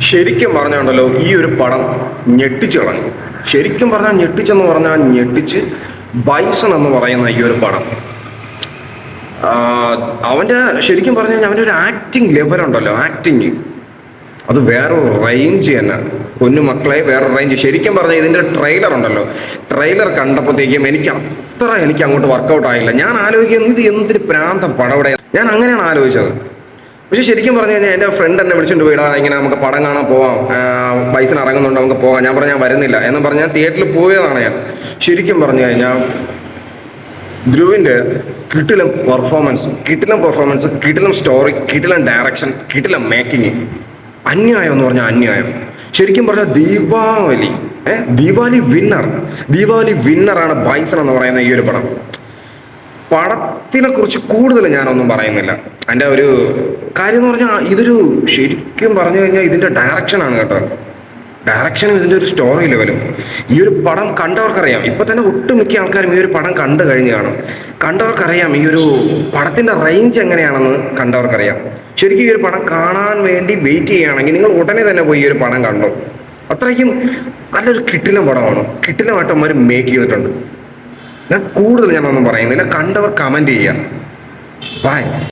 ശരിക്കും പറഞ്ഞുണ്ടല്ലോ ഈ ഒരു പടം ഞെട്ടിച്ചു കളഞ്ഞു. ശരിക്കും പറഞ്ഞാൽ ഞെട്ടിച്ചെന്ന് പറഞ്ഞാൽ ഞെട്ടിച്ച്. ബൈസൺ എന്ന് പറയുന്ന ഈ ഒരു പടം, അവൻ്റെ ശരിക്കും പറഞ്ഞു കഴിഞ്ഞാൽ അവൻ്റെ ഒരു ആക്ടിങ് ലെവലുണ്ടല്ലോ, ആക്ടിങ് അത് വേറൊരു റേഞ്ച് തന്നെ. പൊന്നു മക്കളെ, വേറൊരു റേഞ്ച്. ശരിക്കും പറഞ്ഞാൽ ഇതിൻ്റെ ട്രെയിലർ ഉണ്ടല്ലോ, ട്രെയിലർ കണ്ടപ്പോഴത്തേക്കും എനിക്ക് അങ്ങോട്ട് വർക്കൗട്ട് ആയില്ല. ഞാൻ ആലോചിക്കുന്നത് ഇത് എന്തൊരു പ്രാന്തം പടവിടെ, ഞാൻ അങ്ങനെയാണ് ആലോചിച്ചത്. പക്ഷെ ശരിക്കും പറഞ്ഞു കഴിഞ്ഞാൽ എൻ്റെ ഫ്രണ്ട് എന്നെ വിളിച്ചിട്ട് പോയിടാ, ഇങ്ങനെ നമുക്ക് പടം കാണാൻ പോവാം, പൈസ ഇറങ്ങുന്നുണ്ട്, നമുക്ക് പോകാം. ഞാൻ പറഞ്ഞാൽ വരുന്നില്ല എന്ന് പറഞ്ഞാൽ തിയേറ്ററിൽ പോയതാണ് ഞാൻ. ശരിക്കും പറഞ്ഞു കഴിഞ്ഞാൽ ധ്രുവിൻ്റെ കിടിലം പെർഫോമൻസ്, കിടിലം സ്റ്റോറി, കിടിലം ഡയറക്ഷൻ, കിടിലം മേക്കിങ്. അന്യായം എന്ന് പറഞ്ഞാൽ അന്യായം. ശരിക്കും പറഞ്ഞാൽ ദീപാവലി വിന്നറാണ് ബൈസൺ എന്ന് പറയുന്ന ഈ ഒരു പടം. പടത്തിനെ കുറിച്ച് കൂടുതൽ ഞാനൊന്നും പറയുന്നില്ല. എൻ്റെ ഒരു കാര്യം എന്ന് പറഞ്ഞാൽ ഇതൊരു ശരിക്കും പറഞ്ഞു കഴിഞ്ഞാൽ ഇതിൻ്റെ ഡയറക്ഷനാണ് കേട്ടോ. ഡയറക്ഷനും ഇതിൻ്റെ ഒരു സ്റ്റോറി ലെവലും ഈ ഒരു പടം കണ്ടവർക്കറിയാം. ഇപ്പം തന്നെ ഒട്ടുമിക്ക ആൾക്കാരും ഈ ഒരു പടം കണ്ടു കഴിഞ്ഞ് കാണും. കണ്ടവർക്കറിയാം ഈ ഒരു പടത്തിൻ്റെ റേഞ്ച് എങ്ങനെയാണെന്ന് കണ്ടവർക്കറിയാം. ശരിക്കും ഈ ഒരു പടം കാണാൻ വേണ്ടി വെയിറ്റ് ചെയ്യുകയാണെങ്കിൽ നിങ്ങൾ ഉടനെ തന്നെ പോയി ഈ ഒരു പടം കണ്ടോ. അത്രയ്ക്കും നല്ലൊരു കിടിലം പടമാണ്. കിടിലമായിട്ട് അവന്മാർ മേക്ക് ചെയ്തിട്ടുണ്ട്. ഞാനൊന്നും പറയുന്നില്ല. കണ്ടവർ കമൻറ്റ് ചെയ്യുക. ബൈ.